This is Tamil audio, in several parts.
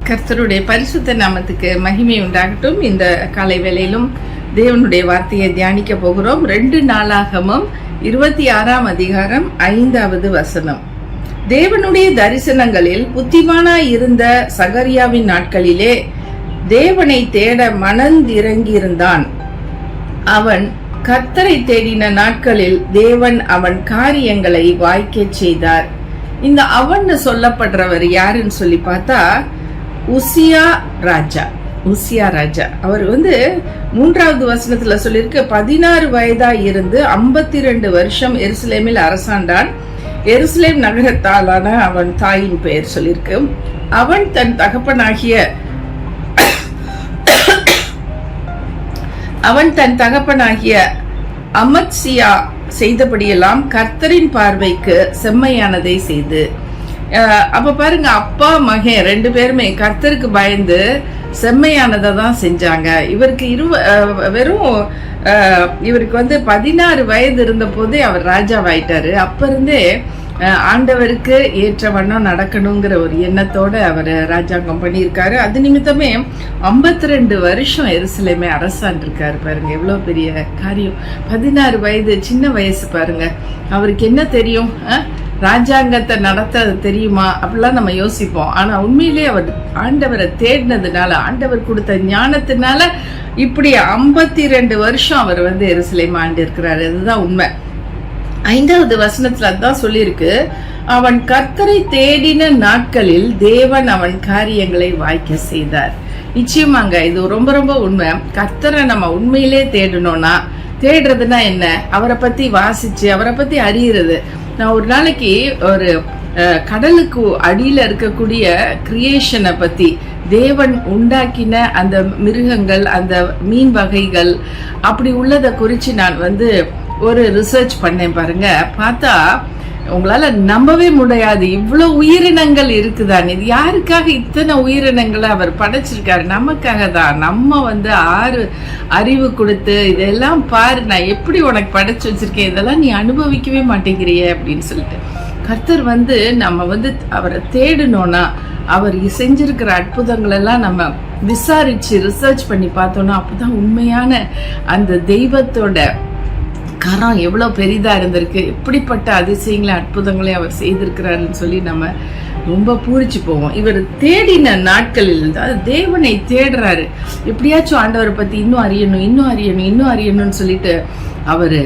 கர்த்தருடைய பரிசுத்த நாமத்துக்கு மகிமை உண்டாகட்டும். இந்த காலை வேளையிலும் தேவனுடைய வார்த்தையை தியானிக்க போகிறோம். 2 நாளாகமம் 26ஆம் அதிகாரம் 5வது வசனம். தேவனுடைய தரிசனங்களில் புத்திமானாய் இருந்த சகரியாவின் நாட்களிலே தேவனை தேட மனந்திறங்கியிருந்தான். அவன் கர்த்தரை தேடின நாட்களில் தேவன் அவன் காரியங்களை வாய்க்கச் செய்தார். இந்த அவன் சொல்லப்படுறவர் யாருன்னு சொல்லி பார்த்தா உசியா ராஜா. அவர் 3வது வசனத்துல சொல்லிருக்கு, 16 வயதா இருந்து 52 வருஷம் எருசலேமில் அரசாண்டான். எருசலேம் நகரத்தாலான அவன் தாயின் பெயர் சொல்லிருக்கு. அவன் தன் தகப்பனாகிய அமத்சியா செய்தபடியெல்லாம் கர்த்தரின் பார்வைக்கு செம்மையானதை செய்து. அப்ப பாருங்க, அப்பா மகன் 2 பேருமே கர்த்தருக்கு பயந்து செம்மையானதை தான் செஞ்சாங்க. இவருக்கு இவருக்கு 16 வயது இருந்த போதே அவர் ராஜாவாயிட்டாரு. அப்ப இருந்தே ஆண்டவருக்கு ஏற்ற வண்ணம் நடக்கணுங்கிற ஒரு எண்ணத்தோட அவர் ராஜாங்கம் பண்ணியிருக்காரு. அது நிமித்தமே 52 வருஷம் எருசலேமே அரசாண்டிருக்காரு. பாருங்க எவ்வளவு பெரிய காரியம். 16 வயது, சின்ன வயசு பாருங்க. அவருக்கு என்ன தெரியும்? ராஜாங்கத்தை நடத்த தெரியுமா? அப்படிலாம் நம்ம யோசிப்போம். ஆனா உண்மையிலே அவர் ஆண்டவரை தேடினதுனால, ஆண்டவர் கொடுத்த ஞானத்தினால இப்படி 52 வருஷம் அவர் எருசலேம் ஆண்டு இருக்கிறாரு. அதுதான் உண்மை. 5வது வசனத்துல அதான் சொல்லியிருக்கு, அவன் கர்த்தரை தேடின நாட்களில் தேவன் அவன் காரியங்களை வாய்க்க செய்தார். நிச்சயமாங்க, இது ரொம்ப ரொம்ப உண்மை. கர்த்தரை நம்ம உண்மையிலே தேடணும்னா, தேடுறதுன்னா என்ன? அவரை பத்தி வாசிச்சு அவரை பத்தி அறியறது. நான் ஒரு நாளைக்கு ஒரு கடலுக்கு அடியில இருக்கக்கூடிய கிரியேஷனை பத்தி, தேவன் உண்டாக்கின அந்த மிருகங்கள், அந்த மீன் வகைகள் அப்படி உள்ளதை குறிச்சு நான் ஒரு ரிசர்ச் பண்ணேன். பாருங்க, பார்த்தா உங்களால நம்பவே முடியாது, இவ்வளவு உயிரினங்கள் இருக்குதான். இது யாருக்காக இத்தனை உயிரினங்களை அவர் படைச்சிருக்காரு? நமக்காக தான். நம்ம 6 அறிவு கொடுத்து இதெல்லாம் பாரு, நான் எப்படி உனக்கு படைச்சு வச்சிருக்கேன், இதெல்லாம் நீ அனுபவிக்கவே மாட்டேங்கிறிய அப்படின்னு சொல்லிட்டு. கர்த்தர் நம்ம அவரை தேடணும்னா, அவர் செஞ்சிருக்கிற அற்புதங்கள் எல்லாம் நம்ம விசாரிச்சு ரிசர்ச் பண்ணி பார்த்தோம்னா, அப்பதான் உண்மையான அந்த தெய்வத்தோட கரம் எவ்வளவு பெரிதா இருந்திருக்கு, எப்படிப்பட்ட அதிசயங்களை அற்புதங்களை அவர் செய்திருக்கிறாருன்னு சொல்லி நம்ம ரொம்ப பூரிச்சு போவோம். இவர் தேடின நாட்களில் தேவனை தேடுறாரு. எப்படியாச்சும் ஆண்டவரை பத்தி இன்னும் அறியணும்னு சொல்லிட்டு அவரு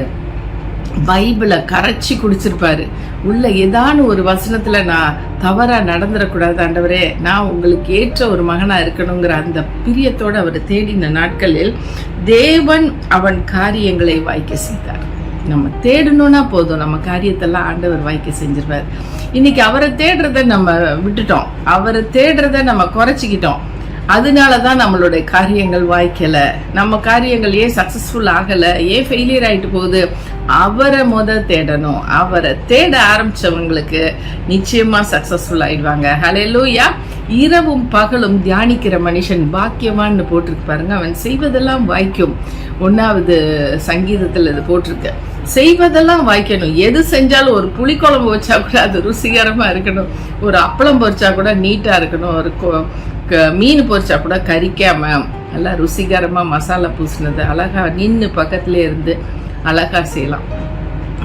பைபிளை கரைச்சி குடிச்சிருப்பாரு. உள்ள ஏதான ஒரு வசனத்துல நான் தவறா நடந்துடக்கூடாது ஆண்டவரே, நான் உங்களுக்கு ஏற்ற ஒரு மகனா இருக்கணுங்கிற அந்த பிரியத்தோட அவர் தேடின நாட்களில் தேவன் அவன் காரியங்களை வாய்க்க செய்தார். நம்ம தேடணும்னா போதும், நம்ம காரியத்தெல்லாம் ஆண்டவர் வாய்க்க செஞ்சிருவார். இன்னைக்கு அவரை தேடுறத நம்ம விட்டுட்டோம், அவரை தேடுறத நம்ம குறைச்சிக்கிட்டோம். அதனாலதான் நம்மளுடைய காரியங்கள் வாய்க்கல. நம்ம காரியங்கள் ஏன் சக்சஸ்ஃபுல் ஆகல, ஏன் ஃபெயிலியர் ஆயிட்டு போகுது? அவரை தேடணும். அவரை தேட ஆரம்பிச்சவங்களுக்கு நிச்சயமா சக்சஸ்ஃபுல் ஆயிடுவாங்க. ஹல்லேலூயா. இரவும் பகலும் தியானிக்கிற மனுஷன் பாக்கியவான்னு போட்டிருக்கு பாருங்க. அவன் செய்வதெல்லாம் வாய்க்கும். 1வது சங்கீதத்துல இது போட்டிருக்கு. செய்வதெல்லாம் வாய்க்கணும். எது செஞ்சாலும், ஒரு புளிக்குழம்பு வச்சா கூட அது ருசிகரமா இருக்கணும், ஒரு அப்பளம் பொரிச்சா கூட நீட்டா இருக்கணும், ஒரு மீன் பொரிச்சா கூட கரிக்காம நல்லா ருசிகரமா மசாலா பூசினது அழகா நின்று பக்கத்துல இருந்து அழகா செய்யலாம்.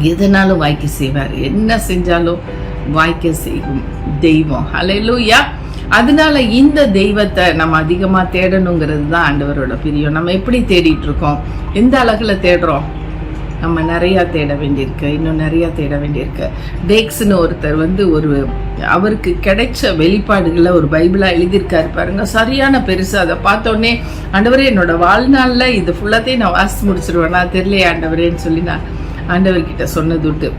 எதனாலும் வாய்க்க செய்வார். என்ன செஞ்சாலும் வாய்க்க செய்யும் தெய்வம். ஹல்லேலூயா. அதனால இந்த தெய்வத்தை நம்ம அதிகமா தேடணுங்கிறது தான் ஆண்டவரோட பிரியம். நம்ம எப்படி தேடிட்டு இருக்கோம்? எந்த அழகுல தேடுறோம்? நம்ம நிறைய தேட வேண்டியிருக்கு, இன்னும் நிறைய தேட வேண்டியிருக்கு. டேக்ஸ்னு ஒருத்தர் அவருக்கு கிடைச்ச வெளிப்பாடுகளை ஒரு பைபிளா எழுதியிருக்காரு பாருங்க. சரியான பெருசு. அதை பார்த்தோன்னே, ஆண்டவரே என்னோட வாழ்நாள்ல இது ஃபுல்லாத்தையும் நான் வாசித்து முடிச்சிருவேன், நான் தெரியலையே ஆண்டவரேன்னு சொல்லி நான் ஆண்டவர்கிட்ட சொன்னது விட்டு.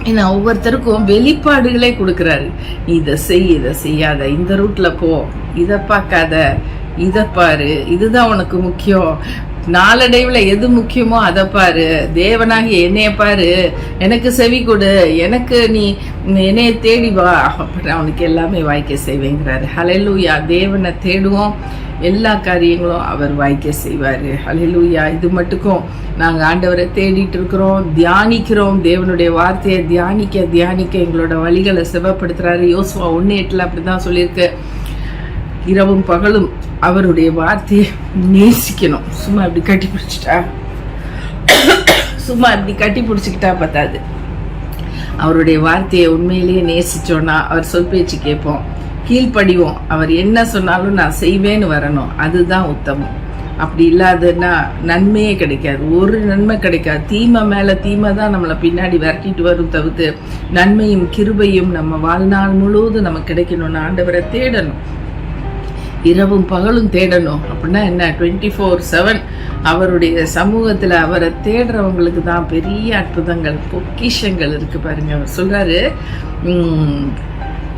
ஏன்னா ஒவ்வொருத்தருக்கும் வெளிப்பாடுகளே கொடுக்குறாரு. நீ இதை செய், இதை செய்யாத, இந்த ரூட்ல போ, இதை பார்க்காத, இதை பாரு, இதுதான் உனக்கு முக்கியம், நாளடைவுல எது முக்கியமோ அதை பாரு, தேவனாகி என்னைய பாரு, எனக்கு செவி கொடு, எனக்கு நீ என்னைய தேடி வா, அவனுக்கு எல்லாமே வாய்க்க செய்வேங்கிறாரு. ஹல்லேலூயா. தேவனை தேடுவோம், எல்லா காரியங்களும் அவர் வாய்க்க செய்வாரு. ஹல்லேலூயா. இது மட்டுக்கும் நாங்க ஆண்டவரை தேடிட்டு இருக்கிறோம், தியானிக்கிறோம். தேவனுடைய வார்த்தையை தியானிக்க தியானிக்க எங்களோட வழிகளை செவப்படுத்துறாரு. யோசுவா 1:8 அப்படிதான் சொல்லியிருக்கு. இரவும் பகலும் அவருடைய வார்த்தையை நேசிக்கணும். சும்மா இப்படி கட்டி பிடிச்சிக்கிட்டா பத்தாது. அவருடைய வார்த்தையை உண்மையிலேயே நேசிச்சோன்னா அவர் சொல் பேச்சு கேட்போம், கீழ்ப்படிவோம். அவர் என்ன சொன்னாலும் நான் செய்வேன்னு வரணும். அதுதான் உத்தமம். அப்படி இல்லாதுன்னா நன்மையே கிடைக்காது, ஒரு நன்மை கிடைக்காது. தீமை மேல தீமை தான் நம்மளை பின்னாடி விரட்டிட்டு வரும் தவிர்த்து நன்மையும் கிருபையும் நம்ம வாழ்நாள் முழுவதும் நமக்கு கிடைக்கணும்னு ஆண்டவரை தேடணும். இரவும் பகலும் தேடணும். அப்படின்னா என்ன? 24/7 அவருடைய சமூகத்துல அவரை தேடுறவங்களுக்கு தான் பெரிய அற்புதங்கள், பொக்கிஷங்கள் இருக்கு பாருங்க. அவர் சொல்றாரு,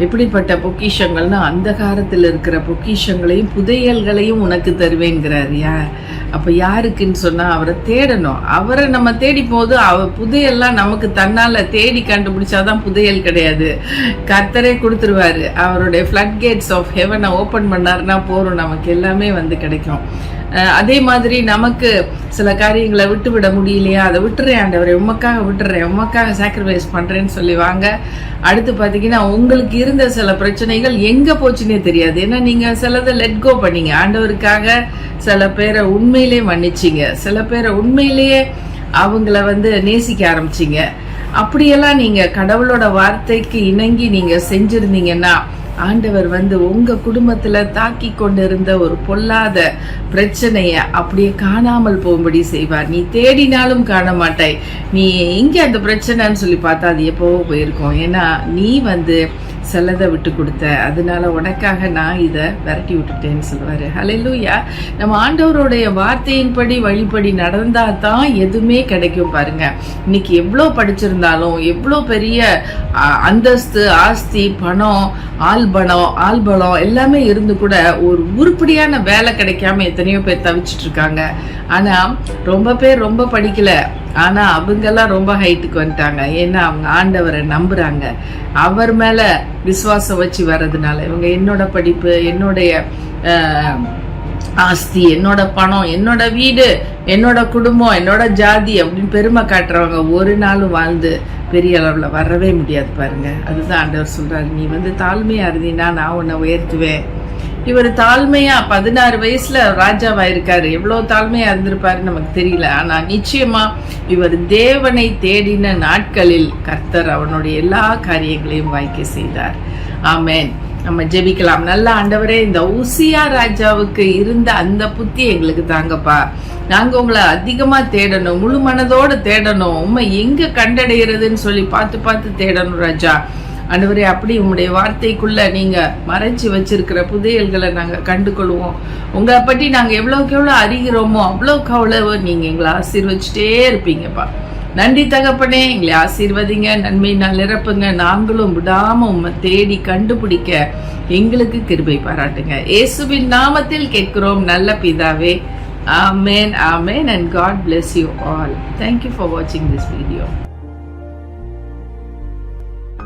எப்படிப்பட்ட பொக்கிஷங்கள்னா அந்த காலத்தில் இருக்கிற பொக்கிஷங்களையும் புதையல்களையும் உனக்கு தருவேங்கிறாரு. அப்ப யாருக்குன்னு சொன்னா அவரை தேடணும். அவரை நம்ம தேடி போது புதையெல்லாம் நமக்கு தன்னால தேடி கண்டுபிடிச்சாதான் புதையல் கிடையாது, கர்த்தரே கொடுத்துருவாரு. அவருடைய ஃப்ளட் கேட்ஸ் ஆஃப் ஹெவனை ஓப்பன் பண்ணாருன்னா போறோம், நமக்கு எல்லாமே கிடைக்கும். அதே மாதிரி நமக்கு சில காரியங்களை விட்டு விட முடியலையா, அதை விட்டுறேன் ஆண்டவரே, உமக்காக விட்டுறேன், உமக்காக சாக்ரிஃபைஸ் பண்றேன்னு சொல்லி வாங்க. அடுத்து பார்த்தீங்கன்னா உங்களுக்கு இருந்த சில பிரச்சனைகள் எங்க போச்சுன்னே தெரியாது. ஏன்னா நீங்க சிலதை லெட் கோ பண்ணீங்க. ஆண்டவருக்காக சில பேரை உண்மையிலே மன்னிச்சிங்க, சில பேரை உண்மையிலேயே அவங்கள நேசிக்க ஆரம்பிச்சிங்க. அப்படியெல்லாம் நீங்க கடவுளோட வார்த்தைக்கு இணங்கி நீங்க செஞ்சிருந்தீங்கன்னா ஆண்டவர் உங்க குடும்பத்துல தாக்கி கொண்டிருந்த ஒரு பொல்லாத பிரச்சனைய அப்படியே காணாமல் போகும்படி செய்வார். நீ தேடினாலும் காண மாட்டாய். நீ எங்க அந்த பிரச்சனைன்னு சொல்லி பார்த்தா அது எப்பவோ போயிருக்கும். ஏன்னா நீ சிலதை விட்டு கொடுத்த, அதனால உனக்காக நான் இதை விரட்டி விட்டுட்டேன்னு சொல்லுவாரு. ஹல்லேலூயா. நம்ம ஆண்டவருடைய வார்த்தையின்படி வழிபடி நடந்தா தான் எதுவுமே கிடைக்கும் பாருங்க. இன்னைக்கு எவ்வளோ படிச்சிருந்தாலும், எவ்வளோ பெரிய அந்தஸ்து, ஆஸ்தி, பணம், ஆள்பலம் எல்லாமே இருந்து கூட ஒரு உருப்படியான வேலை கிடைக்காம எத்தனையோ பேர் தவிச்சிட்டு இருக்காங்க. ஆனா ரொம்ப பேர் ரொம்ப படிக்கல, ஆனா அவங்கெல்லாம் ரொம்ப ஹைட்டுக்கு வந்துட்டாங்க. ஏன்னா அவங்க ஆண்டவரை நம்புறாங்க, அவர் மேல விசுவாசம் வச்சு வர்றதுனால. இவங்க என்னோட படிப்பு, என்னுடைய ஆஸ்தி, என்னோட பணம், என்னோட வீடு, என்னோட குடும்பம், என்னோட ஜாதி அப்படின்னு பெருமை காட்டுறவங்க ஒரு நாளும் வாழ்ந்து பெரிய அளவுல வரவே முடியாது பாருங்க. அதுதான் ஆண்டவர் சொல்றாரு, நீ தாழ்மையா இருந்தீன்னா நான் உன்னை உயர்த்துவேன். இவர் தாழ்மையா 16 வயசுல ராஜாவா இருக்காரு. எவ்வளவு தாழ்மையா இருந்திருப்பாரு நமக்கு தெரியல. ஆனா நிச்சயமா இவர் தேவனை தேடின நாட்களில் கர்த்தர் அவனுடைய எல்லா காரியங்களையும் வாய்க்க செய்தார். ஆமேன். நம்ம ஜெபிக்கலாம். நல்ல ஆண்டவரே, இந்த உசியா ராஜாவுக்கு இருந்த அந்த புத்தி எங்களுக்கு தாங்கப்பா. நாங்க உங்களை அதிகமா தேடணும், முழு மனதோடு தேடணும், உண்மை எங்க கண்டடைகிறதுன்னு சொல்லி பார்த்து தேடணும் ராஜா. ஆண்டவரே, அப்படி உங்களுடைய வார்த்தைக்குள்ள நீங்க மறைச்சு வச்சிருக்கிற புதையல்களை நாங்க கண்டு கொள்வோம். உங்களை பற்றி நாங்க எவ்வளவுக்கு எவ்வளவு அறிகிறோமோ அவ்வளவுக்கு அவ்வளவு நீங்க எங்களை ஆசீர்வச்சுட்டே இருப்பீங்கப்பா. நன்றி தகப்பனே, எங்களை ஆசீர்வதிங்க, நன்மையினால் நிரப்புங்க. நாங்களும் விடாம உம்மை தேடி கண்டுபிடிக்க எங்களுக்கு கிருபை பாராட்டுங்க. இயேசுவின் நாமத்தில் கேட்கிறோம் நல்ல பிதாவே. Amen, amen, and God bless you all. Thank you for watching this video.